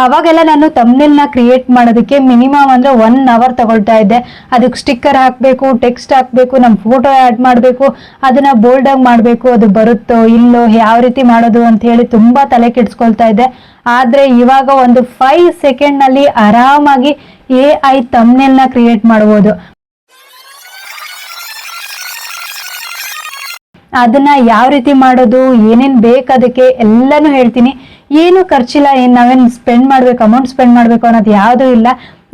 ಅವಾಗೆಲ್ಲ ನಾನು ತಮ್ನೇಲ್ನ ಕ್ರಿಯೇಟ್ ಮಾಡೋದಕ್ಕೆ ಮಿನಿಮಮ್ ಅಂದ್ರೆ 1 ಅವರ್ ತಗೊಳ್ತಾ ಇದ್ದೆ. ಅದಕ್ಕೆ ಸ್ಟಿಕ್ಕರ್ ಹಾಕಬೇಕು, ಟೆಕ್ಸ್ಟ್ ಹಾಕಬೇಕು, ನಮ್ಮ ಫೋಟೋ ಆ್ಯಡ್ ಮಾಡಬೇಕು, ಅದನ್ನ ಬೋಲ್ಡ್ ಆಗಿ ಮಾಡಬೇಕು, ಅದು ಬರುತ್ತೋ ಇಲ್ಲೋ, ಯಾವ ರೀತಿ ಮಾಡೋದು ಅಂತ ಹೇಳಿ ತುಂಬಾ ತಲೆ ಕೆಡಿಸ್ಕೊಳ್ತಾ ಇದ್ದೆ. ಆದ್ರೆ ಇವಾಗ ಒಂದು 5 ಸೆಕೆಂಡ್ ನಲ್ಲಿ ಆರಾಮಾಗಿ AI ತಮ್ನೇಲ್ನ ಕ್ರಿಯೇಟ್ ಮಾಡಬಹುದು. ಅದನ್ನ ಯಾವ ರೀತಿ ಮಾಡೋದು, ಏನೇನ್ ಬೇಕು ಅದಕ್ಕೆ ಎಲ್ಲಾನು ಹೇಳ್ತೀನಿ. ಏನು ಖರ್ಚಿಲ್ಲ, ನಾವೇನ್ ಸ್ಪೆಂಡ್ ಮಾಡ್ಬೇಕು, ಅಮೌಂಟ್ ಸ್ಪೆಂಡ್ ಮಾಡ್ಬೇಕು ಅನ್ನೋದು ಯಾವ್ದು ಇಲ್ಲ.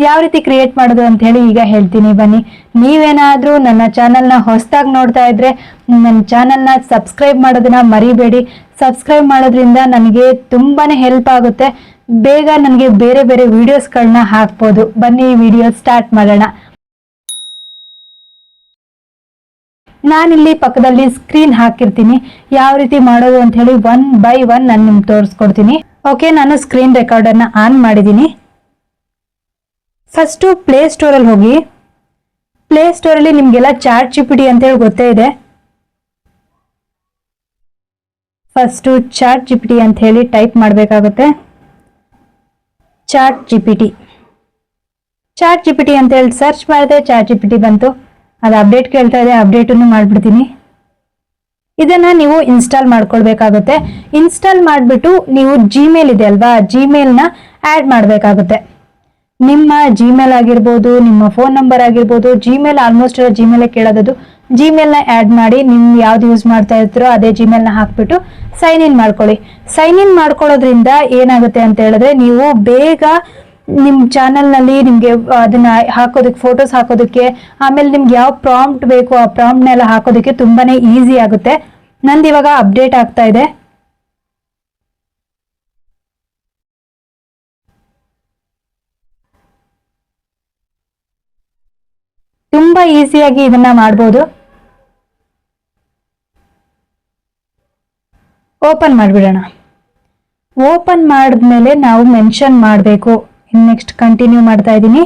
ಯಾವ ರೀತಿ ಕ್ರಿಯೇಟ್ ಮಾಡೋದು ಅಂತ ಹೇಳಿ ಈಗ ಹೇಳ್ತೀನಿ ಬನ್ನಿ. ನೀವೇನಾದ್ರೂ ನನ್ನ ಚಾನಲ್ನ ಹೊಸದಾಗಿ ನೋಡ್ತಾ ಇದ್ರೆ ನನ್ನ ಚಾನಲ್ನ ಸಬ್ಸ್ಕ್ರೈಬ್ ಮಾಡೋದನ್ನ ಮರಿಬೇಡಿ. ಸಬ್ಸ್ಕ್ರೈಬ್ ಮಾಡೋದ್ರಿಂದ ನನಗೆ ತುಂಬಾನೇ ಹೆಲ್ಪ್ ಆಗುತ್ತೆ. ಬೇಗ ನನಗೆ ಬೇರೆ ಬೇರೆ ವಿಡಿಯೋಸ್ಗಳನ್ನ ಹಾಕ್ಬೋದು. ಬನ್ನಿ ವಿಡಿಯೋ ಸ್ಟಾರ್ಟ್ ಮಾಡೋಣ. ನಾನಿಲ್ಲಿ ಪಕ್ಕದಲ್ಲಿ ಸ್ಕ್ರೀನ್ ಹಾಕಿರ್ತೀನಿ, ಯಾವ ರೀತಿ ಮಾಡೋದು ಅಂತ ಹೇಳಿ 1 by 1 ನಾನು ನಿಮ್ಗೆ ತೋರಿಸ್ಕೊಡ್ತೀನಿ. ಓಕೆ, ನಾನು ಸ್ಕ್ರೀನ್ ರೆಕಾರ್ಡರ್ನ ಆನ್ ಮಾಡಿದ್ದೀನಿ. ಫಸ್ಟು ಪ್ಲೇ ಸ್ಟೋರಲ್ಲಿ ಹೋಗಿ. ಪ್ಲೇ ಸ್ಟೋರಲ್ಲಿ ನಿಮಗೆಲ್ಲ ಚಾಟ್ GPT ಅಂತ ಹೇಳಿ ಗೊತ್ತೇ ಇದೆ. ಫಸ್ಟು ಚಾಟ್ GPT ಅಂತ ಹೇಳಿ ಟೈಪ್ ಮಾಡಬೇಕಾಗುತ್ತೆ. ಚಾಟ್ GPT ಅಂತ ಹೇಳಿ ಸರ್ಚ್ ಮಾಡಿದೆ, ಚಾಟ್ GPT ಬಂತು. ಅದು ಅಪ್ಡೇಟ್ ಕೇಳ್ತಾ ಇದೆ, ಅಪ್ಡೇಟನ್ನು ಮಾಡಿಬಿಡ್ತೀನಿ. ಇದನ್ನ ನೀವು ಇನ್ಸ್ಟಾಲ್ ಮಾಡ್ಕೊಳ್ಬೇಕಾಗುತ್ತೆ. ಇನ್ಸ್ಟಾಲ್ ಮಾಡಿಬಿಟ್ಟು ನೀವು ಜಿಮೇಲ್ ಇದೆ ಅಲ್ವಾ, ಜಿಮೇಲ್ನ ಆ್ಯಡ್ ಮಾಡಬೇಕಾಗುತ್ತೆ. ನಿಮ್ಮ ಜಿಮೇಲ್ ಆಗಿರ್ಬೋದು, ನಿಮ್ಮ ಫೋನ್ ನಂಬರ್ ಆಗಿರ್ಬೋದು, ಜಿಮೇಲ್ ಆಲ್ಮೋಸ್ಟ್ ಜಿಮೇಲೆ ಕೇಳೋದು. ಜಿಮೇಲ್ನ ಆ್ಯಡ್ ಮಾಡಿ, ನಿಮ್ಗೆ ಯಾವ್ದು ಯೂಸ್ ಮಾಡ್ತಾ ಇರ್ತೀರೋ ಅದೇ ಜಿಮೇಲ್ನ ಹಾಕ್ಬಿಟ್ಟು ಸೈನ್ ಇನ್ ಮಾಡ್ಕೊಳ್ಳಿ. ಸೈನ್ ಇನ್ ಮಾಡ್ಕೊಳ್ಳೋದ್ರಿಂದ ಏನಾಗುತ್ತೆ ಅಂತ ಹೇಳಿದ್ರೆ, ನೀವು ಬೇಗ ನಿಮ್ಮ ಚಾನಲ್ನಲ್ಲಿ ನಿಮಗೆ ಅದನ್ನ ಹಾಕೋದಕ್ಕೆ, ಫೋಟೋಸ್ ಹಾಕೋದಕ್ಕೆ, ಆಮೇಲೆ ನಿಮ್ಗೆ ಯಾವ ಪ್ರಾಂಪ್ಟ್ ಬೇಕು ಆ ಪ್ರಾಂಪ್ಟ್ನೆಲ್ಲ ಹಾಕೋದಕ್ಕೆ ತುಂಬಾನೇ ಈಸಿ ಆಗುತ್ತೆ. ನಂದು ಇವಾಗ ಅಪ್ಡೇಟ್ ಆಗ್ತಾ ಇದೆ. ತುಂಬಾ ಈಸಿಯಾಗಿ ಇದನ್ನ ಮಾಡ್ಬೋದು. ಓಪನ್ ಮಾಡಿಬಿಡೋಣ. ಓಪನ್ ಮಾಡಿದ್ಮೇಲೆ ನಾವು ಮೆನ್ಷನ್ ಮಾಡಬೇಕು. ನೆಕ್ಸ್ಟ್ ಕಂಟಿನ್ಯೂ ಮಾಡ್ತಾ ಇದ್ದೀನಿ.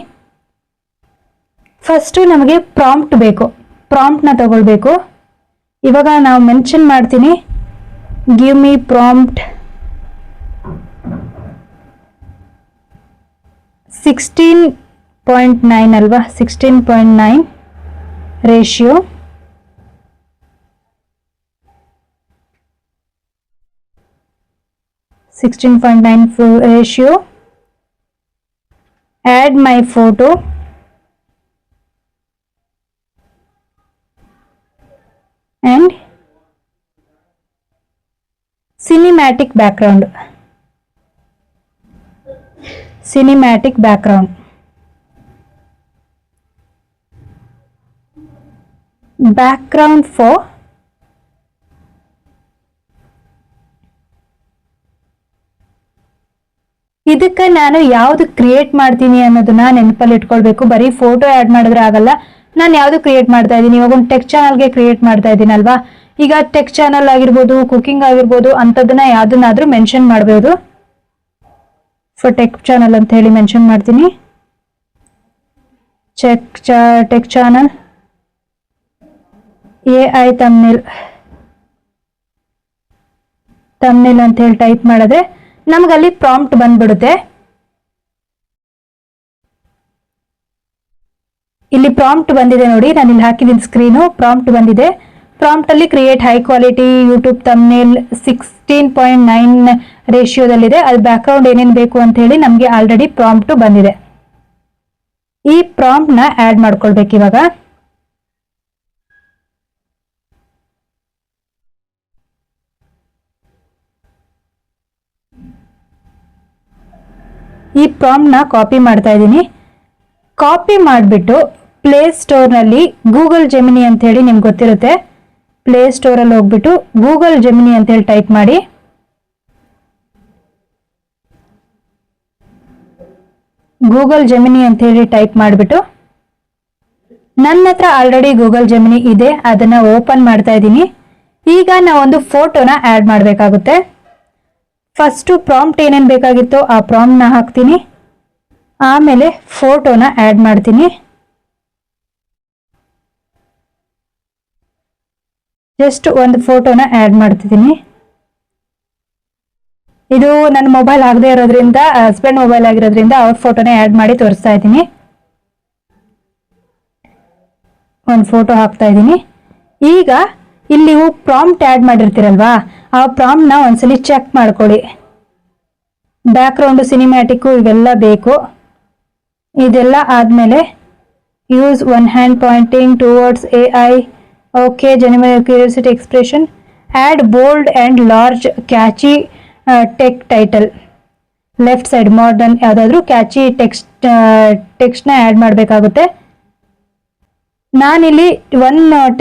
ಫಸ್ಟು ನಮಗೆ ಪ್ರಾಂಪ್ಟ್ ಬೇಕು, ಪ್ರಾಂಪ್ಟ್ನ ತಗೊಳ್ಬೇಕು. ಇವಾಗ ನಾವು ಮೆನ್ಷನ್ ಮಾಡ್ತೀನಿ, ಗಿವ್ ಮಿ ಪ್ರಾಂಪ್ಟ್ 16.9 ಅಲ್ವಾ, 16.9 ratio. ratio. Add my photo and cinematic background. Background for ಇದಕ್ಕೆ ನಾನು ಯಾವ್ದು ಕ್ರಿಯೇಟ್ ಮಾಡ್ತೀನಿ ಅನ್ನೋದನ್ನ ನೆನಪಲ್ಲಿ ಇಟ್ಕೊಳ್ಬೇಕು. ಬರೀ ಫೋಟೋ ಆ್ಯಡ್ ಮಾಡಿದ್ರೆ ಆಗಲ್ಲ. ನಾನು ಯಾವ್ದು ಕ್ರಿಯೇಟ್ ಮಾಡ್ತಾ ಇದ್ದೀನಿ, ಇವಾಗ ಒಂದು ಟೆಕ್ ಚಾನಲ್ಗೆ ಕ್ರಿಯೇಟ್ ಮಾಡ್ತಾ ಇದ್ದೀನಲ್ವಾ. ಈಗ ಟೆಕ್ ಚಾನಲ್ ಆಗಿರ್ಬೋದು, ಕುಕಿಂಗ್ ಆಗಿರ್ಬೋದು, ಅಂಥದ್ದನ್ನ ಯಾವ್ದನ್ನಾದ್ರೂ ಮೆನ್ಷನ್ ಮಾಡಬಹುದು. ಫಾರ್ ಟೆಕ್ ಚಾನಲ್ ಅಂತ ಹೇಳಿ ಮೆನ್ಷನ್ ಮಾಡ್ತೀನಿ. ಟೆಕ್ ಚಾನಲ್ AI ತಮ್ನೇಲ್ ಅಂತ ಹೇಳಿ ಟೈಪ್ ಮಾಡಿದ್ರೆ ನಮಗಲ್ಲಿ ಪ್ರಾಂಪ್ಟ್ ಬಂದ್ಬಿಡುತ್ತೆ. ಇಲ್ಲಿ ಪ್ರಾಂಪ್ಟ್ ಬಂದಿದೆ ನೋಡಿ, ನಾನು ಇಲ್ಲಿ ಹಾಕಿದ್ದೀನಿ ಸ್ಕ್ರೀನು. ಪ್ರಾಂಪ್ಟ್ ಬಂದಿದೆ. ಪ್ರಾಂಪ್ಟ್ ಅಲ್ಲಿ create high quality YouTube thumbnail 16.9 ರೇಷಿಯೋದಲ್ಲಿದೆ. ಅದು ಬ್ಯಾಕ್ ಗ್ರೌಂಡ್ ಏನೇನು ಬೇಕು ಅಂತ ಹೇಳಿ ನಮಗೆ ಆಲ್ರೆಡಿ ಪ್ರಾಂಪ್ಟ್ ಬಂದಿದೆ. ಈ ಪ್ರಾಂಪ್ಟ್ ನ ಆಡ್ ಮಾಡ್ಕೊಳ್ಬೇಕು. ಇವಾಗ ಈ ಪ್ರಾಂಪ್ಟ್ ನ ಕಾಪಿ ಮಾಡ್ತಾ ಇದ್ದೀನಿ. ಕಾಪಿ ಮಾಡಿಬಿಟ್ಟು ಪ್ಲೇ ಸ್ಟೋರ್ನಲ್ಲಿ ಗೂಗಲ್ ಜೆಮಿನಿ ಅಂತ ಹೇಳಿ ನಿಮ್ಗೆ ಗೊತ್ತಿರುತ್ತೆ. ಪ್ಲೇ ಸ್ಟೋರಲ್ಲಿ ಹೋಗ್ಬಿಟ್ಟು ಗೂಗಲ್ ಜೆಮಿನಿ ಅಂತ ಹೇಳಿ ಟೈಪ್ ಮಾಡಿ. ಗೂಗಲ್ ಜೆಮಿನಿ ಅಂತ ಹೇಳಿ ಟೈಪ್ ಮಾಡಿಬಿಟ್ಟು ನನ್ನ ಹತ್ರ ಆಲ್ರೆಡಿ ಗೂಗಲ್ ಜೆಮಿನಿ ಇದೆ, ಅದನ್ನ ಓಪನ್ ಮಾಡ್ತಾ ಇದ್ದೀನಿ. ಈಗ ನಾವು ಒಂದು ಫೋಟೋನ ಆಡ್ ಮಾಡಬೇಕಾಗುತ್ತೆ. ಫಸ್ಟು ಪ್ರಾಂಪ್ಟ್ ಏನೇನು ಬೇಕಾಗಿತ್ತೋ ಆ ಪ್ರಾಂಪ್ಟ್ನ ಹಾಕ್ತೀನಿ. ಆಮೇಲೆ ಫೋಟೋನ ಆಡ್ ಮಾಡ್ತೀನಿ. ಜಸ್ಟ್ ಒಂದು ಫೋಟೋನ ಆಡ್ ಮಾಡ್ತಿದ್ದೀನಿ. ಇದು ನನ್ನ ಮೊಬೈಲ್ ಆಗದೆ ಇರೋದ್ರಿಂದ, ಹಸ್ಬೆಂಡ್ ಮೊಬೈಲ್ ಆಗಿರೋದ್ರಿಂದ ಅವ್ರ ಫೋಟೋನೇ ಆ್ಯಡ್ ಮಾಡಿ ತೋರಿಸ್ತಾ ಇದ್ದೀನಿ. ಒಂದು ಫೋಟೋ ಹಾಕ್ತಾ ಇದ್ದೀನಿ. ಈಗ ಇಲ್ಲಿ ನೀವು ಪ್ರಾಂಪ್ಟ್ ಆ್ಯಡ್ ಮಾಡಿರ್ತೀರಲ್ವಾ, ಆ ಪ್ರಾಂಪ್ಟ್ನ ಒಂದ್ಸಲಿ ಚೆಕ್ ಮಾಡ್ಕೊಳ್ಳಿ. ಬ್ಯಾಕ್ಗ್ರೌಂಡು, ಸಿನಿಮ್ಯಾಟಿಕ್ಕು ಇವೆಲ್ಲ ಬೇಕು. ಇದೆಲ್ಲ ಆದಮೇಲೆ use one hand pointing towards AI, okay, genuine curiosity expression, add bold and large catchy tech title, left side modern ಯಾವುದಾದ್ರೂ ಕ್ಯಾಚಿ ಟೆಕ್ಸ್ಟ್ನ ಆ್ಯಡ್ ಮಾಡಬೇಕಾಗುತ್ತೆ. ನಾನಿಲ್ಲಿ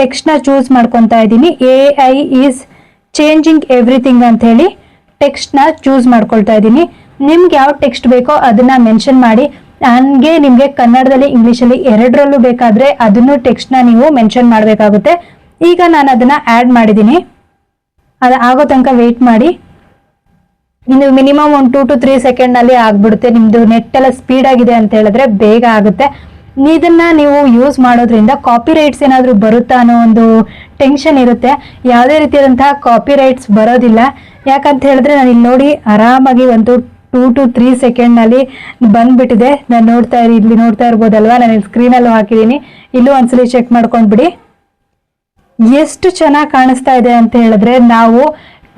ಟೆಕ್ಸ್ಟ್ನ ಚೂಸ್ ಮಾಡ್ಕೊತಾ ಇದ್ದೀನಿ. AI ಈಸ್ ಚೇಂಜಿಂಗ್ ಎವ್ರಿಥಿಂಗ್ ಅಂತ ಹೇಳಿ ಟೆಕ್ಸ್ಟ್ನ ಚೂಸ್ ಮಾಡ್ಕೊಳ್ತಾ ಇದ್ದೀನಿ. ನಿಮ್ಗೆ ಯಾವ ಟೆಕ್ಸ್ಟ್ ಬೇಕೋ ಅದನ್ನ ಮೆನ್ಷನ್ ಮಾಡಿ. ಹಂಗೆ ನಿಮಗೆ ಕನ್ನಡದಲ್ಲಿ ಇಂಗ್ಲೀಷಲ್ಲಿ ಎರಡರಲ್ಲೂ ಬೇಕಾದರೆ ಅದನ್ನು ಟೆಕ್ಸ್ಟ್ನ ನೀವು ಮೆನ್ಷನ್ ಮಾಡಬೇಕಾಗುತ್ತೆ. ಈಗ ನಾನು ಅದನ್ನು ಆ್ಯಡ್ ಮಾಡಿದ್ದೀನಿ. ಅದು ಆಗೋ ತನಕ ವೆಯ್ಟ್ ಮಾಡಿ. ಇನ್ನು ಮಿನಿಮಮ್ ಒಂದು 2 to 3 ಸೆಕೆಂಡ್ನಲ್ಲಿ ಆಗಿಬಿಡುತ್ತೆ. ನಿಮ್ಮದು ನೆಟ್ ಎಲ್ಲ ಸ್ಪೀಡ್ ಆಗಿದೆ ಅಂತ ಹೇಳಿದ್ರೆ ಬೇಗ ಆಗುತ್ತೆ. ಇದನ್ನ ನೀವು ಯೂಸ್ ಮಾಡೋದ್ರಿಂದ ಕಾಪಿ ರೈಟ್ಸ್ ಏನಾದರೂ ಬರುತ್ತಾ ಅನ್ನೋ ಒಂದು ಟೆನ್ಷನ್ ಇರುತ್ತೆ. ಯಾವುದೇ ರೀತಿಯಾದಂತಹ ಕಾಪಿ ರೈಟ್ಸ್ ಬರೋದಿಲ್ಲ. ಯಾಕಂತ ಹೇಳಿದ್ರೆ ನಾನು ಇಲ್ಲಿ ನೋಡಿ ಆರಾಮಾಗಿ ಒಂದು 2 to 3 ಸೆಕೆಂಡ್ನಲ್ಲಿ ಬಂದ್ಬಿಟ್ಟಿದೆ. ನಾನು ಇಲ್ಲಿ ನೋಡ್ತಾ ಇರ್ಬೋದಲ್ವಾ, ನಾನು ಇಲ್ಲಿ ಸ್ಕ್ರೀನಲ್ಲೂ ಹಾಕಿದ್ದೀನಿ. ಇಲ್ಲೂ ಒಂದ್ಸಲಿ ಚೆಕ್ ಮಾಡ್ಕೊಂಡ್ಬಿಡಿ. ಎಷ್ಟು ಚೆನ್ನಾಗಿ ಕಾಣಿಸ್ತಾ ಇದೆ ಅಂತ ಹೇಳಿದ್ರೆ, ನಾವು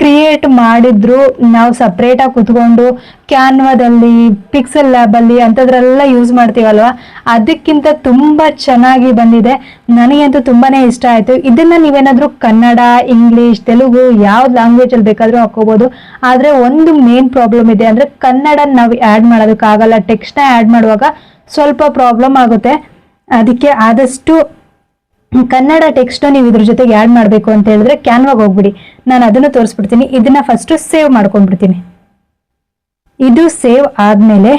ಕ್ರಿಯೇಟ್ ಮಾಡಿದ್ರು ನಾವು ಸಪ್ರೇಟಾಗಿ ಕುತ್ಕೊಂಡು ಕ್ಯಾನ್ವಾದಲ್ಲಿ, ಪಿಕ್ಸೆಲ್ ಲ್ಯಾಬಲ್ಲಿ ಅಂಥದ್ರೆಲ್ಲ ಯೂಸ್ ಮಾಡ್ತೀವಲ್ವ, ಅದಕ್ಕಿಂತ ತುಂಬ ಚೆನ್ನಾಗಿ ಬಂದಿದೆ. ನನಗಂತೂ ತುಂಬಾ ಇಷ್ಟ ಆಯಿತು. ಇದನ್ನು ನೀವೇನಾದರೂ ಕನ್ನಡ, ಇಂಗ್ಲೀಷ್, ತೆಲುಗು ಯಾವ್ದು ಲ್ಯಾಂಗ್ವೇಜಲ್ಲಿ ಬೇಕಾದರೂ ಹಾಕೋಬೋದು. ಆದರೆ ಒಂದು ಮೇನ್ ಪ್ರಾಬ್ಲಮ್ ಇದೆ, ಅಂದರೆ ಕನ್ನಡ ನಾವು ಆ್ಯಡ್ ಮಾಡೋದಕ್ಕಾಗಲ್ಲ. ಟೆಕ್ಸ್ಟ್ನ ಆ್ಯಡ್ ಮಾಡುವಾಗ ಸ್ವಲ್ಪ ಪ್ರಾಬ್ಲಮ್ ಆಗುತ್ತೆ. ಅದಕ್ಕೆ ಆದಷ್ಟು ಕನ್ನಡ ಟೆಕ್ಸ್ಟ್ ನೀವು ಇದ್ರ ಜೊತೆಗೆ ಆ್ಯಡ್ ಮಾಡಬೇಕು ಅಂತ ಹೇಳಿದ್ರೆ ಕ್ಯಾನ್ವಾಗೆ ಹೋಗ್ಬಿಡಿ. ನಾನು ಅದನ್ನು ತೋರಿಸ್ಬಿಡ್ತೀನಿ. ಇದನ್ನ ಫಸ್ಟ್ ಸೇವ್ ಮಾಡ್ಕೊಂಡ್ಬಿಡ್ತೀನಿ. ಇದು ಸೇವ್ ಆದಮೇಲೆ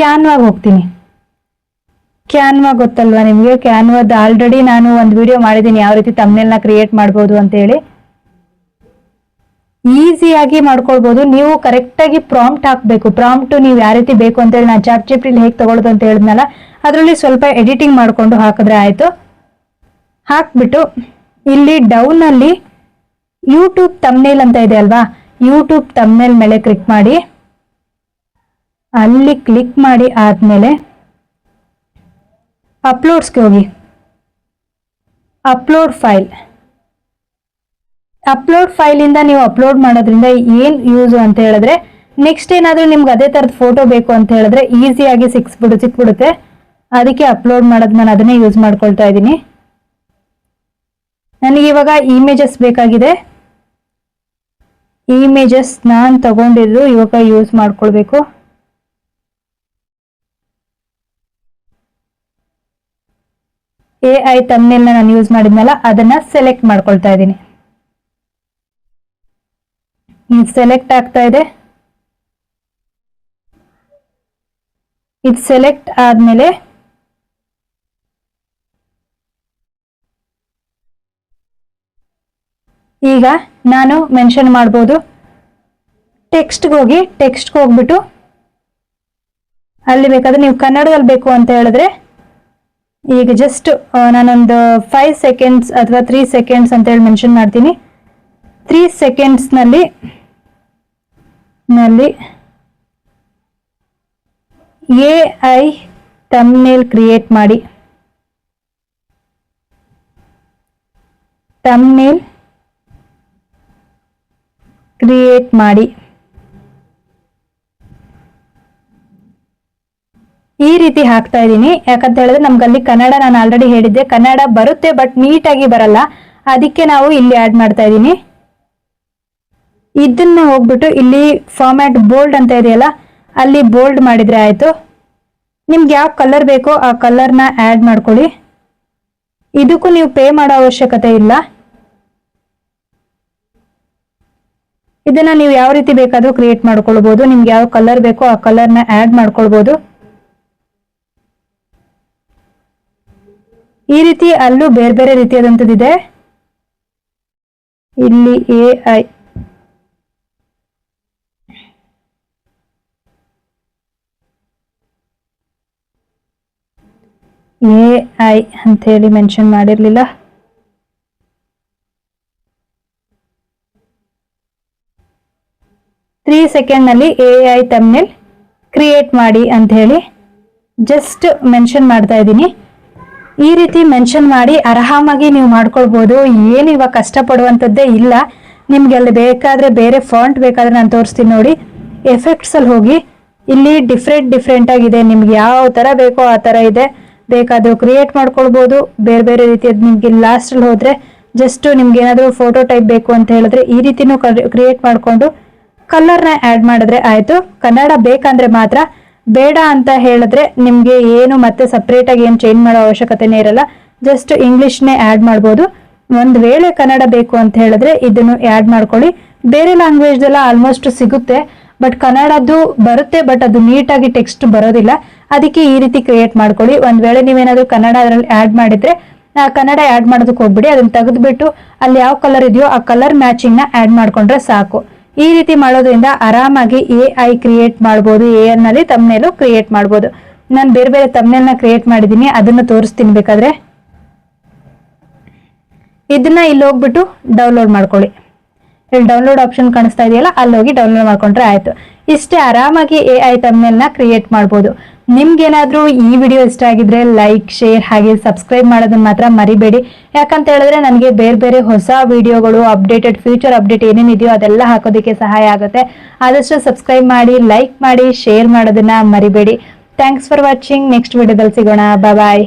ಕ್ಯಾನ್ವಾಗೆ ಹೋಗ್ತೀನಿ. ಕ್ಯಾನ್ವಾ ಗೊತ್ತಲ್ವಾ ನಿಮಗೆ? ಕ್ಯಾನ್ವಾದ ಆಲ್ರೆಡಿ ನಾನು ಒಂದು ವಿಡಿಯೋ ಮಾಡಿದ್ದೀನಿ, ಯಾವ ರೀತಿ ಥಂಬ್ನೇಲ್ನ ಕ್ರಿಯೇಟ್ ಮಾಡ್ಬೋದು ಅಂತ ಹೇಳಿ. ಈಸಿಯಾಗಿ ಮಾಡ್ಕೊಳ್ಬೋದು. ನೀವು ಕರೆಕ್ಟಾಗಿ ಪ್ರಾಂಪ್ಟ್ ಹಾಕಬೇಕು. ಪ್ರಾಂಪ್ಟ್ ನೀವು ಯಾವ ರೀತಿ ಬೇಕು ಅಂತೇಳಿ ನಾನು ChatGPT ಹೇಗೆ ತಗೊಳ್ಳೋದು ಅಂತ ಹೇಳಿದ್ನಲ್ಲ, ಅದರಲ್ಲಿ ಸ್ವಲ್ಪ ಎಡಿಟಿಂಗ್ ಮಾಡಿಕೊಂಡು ಹಾಕಿದ್ರೆ ಆಯಿತು. ಹಾಕ್ಬಿಟ್ಟು ಇಲ್ಲಿ ಡೌನ್ ಅಲ್ಲಿ ಯೂಟ್ಯೂಬ್ ಥಂಬ್ನೇಲ್ ಅಂತ ಇದೆ ಅಲ್ವಾ, ಯೂಟ್ಯೂಬ್ ಥಂಬ್ನೇಲ್ ಮೇಲೆ ಕ್ಲಿಕ್ ಮಾಡಿ. ಅಲ್ಲಿ ಕ್ಲಿಕ್ ಮಾಡಿ ಆದ್ಮೇಲೆ ಅಪ್ಲೋಡ್ಸ್ಗೆ ಹೋಗಿ. ಅಪ್ಲೋಡ್ ಫೈಲ್ ಇಂದ ನೀವು ಅಪ್ಲೋಡ್ ಮಾಡೋದ್ರಿಂದ ಏನ್ ಯೂಸ್ ಅಂತ ಹೇಳಿದ್ರೆ, ನೆಕ್ಸ್ಟ್ ಏನಾದ್ರೂ ನಿಮ್ಗೆ ಅದೇ ತರದ ಫೋಟೋ ಬೇಕು ಅಂತ ಹೇಳಿದ್ರೆ ಈಸಿಯಾಗಿ ಸಿಕ್ಬಿಡುತ್ತೆ. ಅದಕ್ಕೆ ಅಪ್ಲೋಡ್ ಮಾಡೋದು ನಾನು ಅದನ್ನೇ ಯೂಸ್ ಮಾಡ್ಕೊಳ್ತಾ ಇದ್ದೀನಿ. ನನಗೆ ಇವಾಗ ಇಮೇಜಸ್ ಬೇಕಾಗಿದೆ. ಇಮೇಜಸ್ ನಾನು ತಗೊಂಡಿದ್ದು ಇವಾಗ ಯೂಸ್ ಮಾಡ್ಕೊಳ್ಬೇಕು. AI ಥಂಬ್ನೇಲ್ನ ನಾನು ಯೂಸ್ ಮಾಡಿದ್ನಲ್ಲ, ಅದನ್ನ ಸೆಲೆಕ್ಟ್ ಮಾಡ್ಕೊಳ್ತಾ ಇದ್ದೀನಿ. ಸೆಲೆಕ್ಟ್ ಆಗ್ತಾ ಇದೆ. ಇದು ಸೆಲೆಕ್ಟ್ ಆದ್ಮೇಲೆ ಈಗ ನಾನು ಮೆನ್ಷನ್ ಮಾಡ್ಬೋದು. ಟೆಕ್ಸ್ಟ್ಗೆ ಹೋಗ್ಬಿಟ್ಟು ಅಲ್ಲಿ ಬೇಕಾದ್ರೆ ನೀವು ಕನ್ನಡದಲ್ಲಿ ಬೇಕು ಅಂತ ಹೇಳಿದ್ರೆ, ಈಗ ಜಸ್ಟ್ ನಾನೊಂದು 5 ಸೆಕೆಂಡ್ಸ್ ಅಥವಾ 3 ಸೆಕೆಂಡ್ಸ್ ಅಂತ ಹೇಳಿ ಮೆನ್ಷನ್ ಮಾಡ್ತೀನಿ. 3 ಸೆಕೆಂಡ್ಸ್ನಲ್ಲಿ AI ಥಂಬ್ನೇಲ್ ಕ್ರಿಯೇಟ್ ಮಾಡಿ. ಈ ರೀತಿ ಹಾಕ್ತಾ ಇದ್ದೀನಿ. ಯಾಕಂತ ಹೇಳಿದ್ರೆ ನಮ್ಗೆ ಅಲ್ಲಿ ಕನ್ನಡ, ನಾನು ಆಲ್ರೆಡಿ ಹೇಳಿದ್ದೆ, ಕನ್ನಡ ಬರುತ್ತೆ ಬಟ್ ನೀಟಾಗಿ ಬರಲ್ಲ. ಅದಕ್ಕೆ ನಾವು ಇಲ್ಲಿ ಆ್ಯಡ್ ಮಾಡ್ತಾ ಇದ್ದೀನಿ. ಇದನ್ನ ಹೋಗ್ಬಿಟ್ಟು ಇಲ್ಲಿ ಫಾರ್ಮ್ಯಾಟ್ ಬೋಲ್ಡ್ ಅಂತ ಇದೆಯಲ್ಲ, ಅಲ್ಲಿ ಬೋಲ್ಡ್ ಮಾಡಿದ್ರೆ ಆಯ್ತು. ನಿಮ್ಗೆ ಯಾವ ಕಲರ್ ಬೇಕೋ ಆ ಕಲರ್ನ ಆ್ಯಡ್ ಮಾಡ್ಕೊಳ್ಳಿ. ಇದಕ್ಕೂ ನೀವು ಪೇ ಮಾಡೋ ಅವಶ್ಯಕತೆ ಇಲ್ಲ. ಇದನ್ನ ನೀವು ಯಾವ ರೀತಿ ಬೇಕಾದ್ರೂ ಕ್ರಿಯೇಟ್ ಮಾಡ್ಕೊಳ್ಬಹುದು. ನಿಮ್ಗೆ ಯಾವ ಕಲರ್ ಬೇಕೋ ಆ ಕಲರ್ನ ಆ್ಯಡ್ ಮಾಡ್ಕೊಳ್ಬಹುದು. ಈ ರೀತಿ ಅಲ್ಲೂ ಬೇರೆ ಬೇರೆ ರೀತಿಯಾದಂಥದ್ದಿದೆ. ಇಲ್ಲಿ AI ಅಂತ ಹೇಳಿ ಮೆನ್ಷನ್ ಮಾಡಿರ್ಲಿಲ್ಲ. 3 ಸೆಕೆಂಡ್ನಲ್ಲಿ AI ತಮ್ನೇಲ್ ಕ್ರಿಯೇಟ್ ಮಾಡಿ ಅಂತ ಹೇಳಿ ಜಸ್ಟ್ ಮೆನ್ಷನ್ ಮಾಡ್ತಾ ಇದ್ದೀನಿ. ಈ ರೀತಿ ಮೆನ್ಷನ್ ಮಾಡಿ ಆರಾಮಾಗಿ ನೀವು ಮಾಡ್ಕೊಳ್ಬೋದು. ಏನು ಇವಾಗ ಕಷ್ಟಪಡುವಂಥದ್ದೇ ಇಲ್ಲ. ನಿಮ್ಗೆ ಅಲ್ಲಿ ಬೇಕಾದರೆ ಬೇರೆ ಫಾಂಟ್ ಬೇಕಾದರೆ ನಾನು ತೋರಿಸ್ತೀನಿ ನೋಡಿ. ಎಫೆಕ್ಟ್ಸಲ್ಲಿ ಹೋಗಿ ಇಲ್ಲಿ ಡಿಫ್ರೆಂಟ್ ಆಗಿದೆ. ನಿಮ್ಗೆ ಯಾವ ಥರ ಬೇಕೋ ಆ ಥರ ಇದೆ. ಬೇಕಾದರೂ ಕ್ರಿಯೇಟ್ ಮಾಡ್ಕೊಳ್ಬೋದು. ಬೇರೆ ಬೇರೆ ರೀತಿಯದ್ದು ನಿಮ್ಗೆ ಲಾಸ್ಟಲ್ಲಿ ಹೋದರೆ ಜಸ್ಟ್ ನಿಮ್ಗೆ ಏನಾದರೂ ಫೋಟೋ ಟೈಪ್ ಬೇಕು ಅಂತ ಹೇಳಿದ್ರೆ ಈ ರೀತಿನೂ ಕ್ರಿಯೇಟ್ ಮಾಡಿಕೊಂಡು ಕಲರ್ನ ಆ್ಯಡ್ ಮಾಡಿದ್ರೆ ಆಯಿತು. ಕನ್ನಡ ಬೇಕಂದ್ರೆ ಮಾತ್ರ, ಬೇಡ ಅಂತ ಹೇಳಿದ್ರೆ ನಿಮಗೆ ಏನು ಮತ್ತೆ ಸಪ್ರೇಟಾಗಿ ಏನು ಚೇಂಜ್ ಮಾಡೋ ಅವಶ್ಯಕತೆನೇ ಇರಲ್ಲ. ಜಸ್ಟ್ ಇಂಗ್ಲೀಷ್ನೇ ಆ್ಯಡ್ ಮಾಡ್ಬೋದು. ಒಂದು ವೇಳೆ ಕನ್ನಡ ಬೇಕು ಅಂತ ಹೇಳಿದ್ರೆ ಇದನ್ನು ಆ್ಯಡ್ ಮಾಡ್ಕೊಳ್ಳಿ. ಬೇರೆ ಲ್ಯಾಂಗ್ವೇಜ್ದೆಲ್ಲ ಆಲ್ಮೋಸ್ಟ್ ಸಿಗುತ್ತೆ, ಬಟ್ ಕನ್ನಡದ್ದು ಬರುತ್ತೆ, ಬಟ್ ಅದು ನೀಟಾಗಿ ಟೆಕ್ಸ್ಟ್ ಬರೋದಿಲ್ಲ. ಅದಕ್ಕೆ ಈ ರೀತಿ ಕ್ರಿಯೇಟ್ ಮಾಡ್ಕೊಳ್ಳಿ. ಒಂದು ವೇಳೆ ನೀವೇನಾದರೂ ಕನ್ನಡ ಅದರಲ್ಲಿ ಆ್ಯಡ್ ಮಾಡಿದ್ರೆ ಕನ್ನಡ ಆ್ಯಡ್ ಮಾಡೋದಕ್ಕೆ ಹೋಗ್ಬಿಡಿ. ಅದನ್ನು ತೆಗೆದುಬಿಟ್ಟು ಅಲ್ಲಿ ಯಾವ ಕಲರ್ ಇದೆಯೋ ಆ ಕಲರ್ ಮ್ಯಾಚಿಂಗ್ನ ಆ್ಯಡ್ ಮಾಡ್ಕೊಂಡ್ರೆ ಸಾಕು. ಈ ರೀತಿ ಮಾಡೋದ್ರಿಂದ ಆರಾಮಾಗಿ AI ಕ್ರಿಯೇಟ್ ಮಾಡ್ಬೋದು. AI ನಲ್ಲಿ ತಮ್ನೇಲು ಕ್ರಿಯೇಟ್ ಮಾಡ್ಬೋದು. ನಾನು ಬೇರೆ ಬೇರೆ ತಮ್ನೇಲ್ನ ಕ್ರಿಯೇಟ್ ಮಾಡಿದ್ದೀನಿ, ಅದನ್ನು ತೋರಿಸ್ತೀನಿ ಬೇಕಾದ್ರೆ. ಇದನ್ನ ಇಲ್ಲಿ ಹೋಗ್ಬಿಟ್ಟು ಡೌನ್ಲೋಡ್ ಮಾಡ್ಕೊಳ್ಳಿ. ಇಲ್ಲಿ ಡೌನ್ಲೋಡ್ ಆಪ್ಷನ್ ಕಾಣಿಸ್ತಾ ಇದೆಯಲ್ಲ, ಅಲ್ಲಿ ಹೋಗಿ ಡೌನ್ಲೋಡ್ ಮಾಡ್ಕೊಂಡ್ರೆ ಆಯ್ತು. ಇಷ್ಟೇ ಆರಾಮಾಗಿ AI ತಮ್ನೇಲ್ನ ಕ್ರಿಯೇಟ್ ಮಾಡ್ಬೋದು. ನಿಮ್ಗೇನಾದ್ರೂ ಈ ವಿಡಿಯೋ ಇಷ್ಟ ಆಗಿದ್ರೆ ಲೈಕ್, ಶೇರ್ ಹಾಗೆ ಸಬ್ಸ್ಕ್ರೈಬ್ ಮಾಡೋದನ್ನ ಮಾತ್ರ ಮರಿಬೇಡಿ. ಯಾಕಂತ ಹೇಳಿದ್ರೆ ನನಗೆ ಬೇರೆ ಬೇರೆ ಹೊಸ ವಿಡಿಯೋಗಳು, ಅಪ್ಡೇಟೆಡ್ ಫ್ಯೂಚರ್ ಅಪ್ಡೇಟ್ ಏನೇನಿದೆಯೋ ಅದೆಲ್ಲ ಹಾಕೋದಕ್ಕೆ ಸಹಾಯ ಆಗುತ್ತೆ. ಆದಷ್ಟು ಸಬ್ಸ್ಕ್ರೈಬ್ ಮಾಡಿ, ಲೈಕ್ ಮಾಡಿ, ಶೇರ್ ಮಾಡೋದನ್ನ ಮರಿಬೇಡಿ. Thanks for watching. ನೆಕ್ಸ್ಟ್ ವಿಡಿಯೋದಲ್ಲಿ ಸಿಗೋಣ. ಬಾಯ್.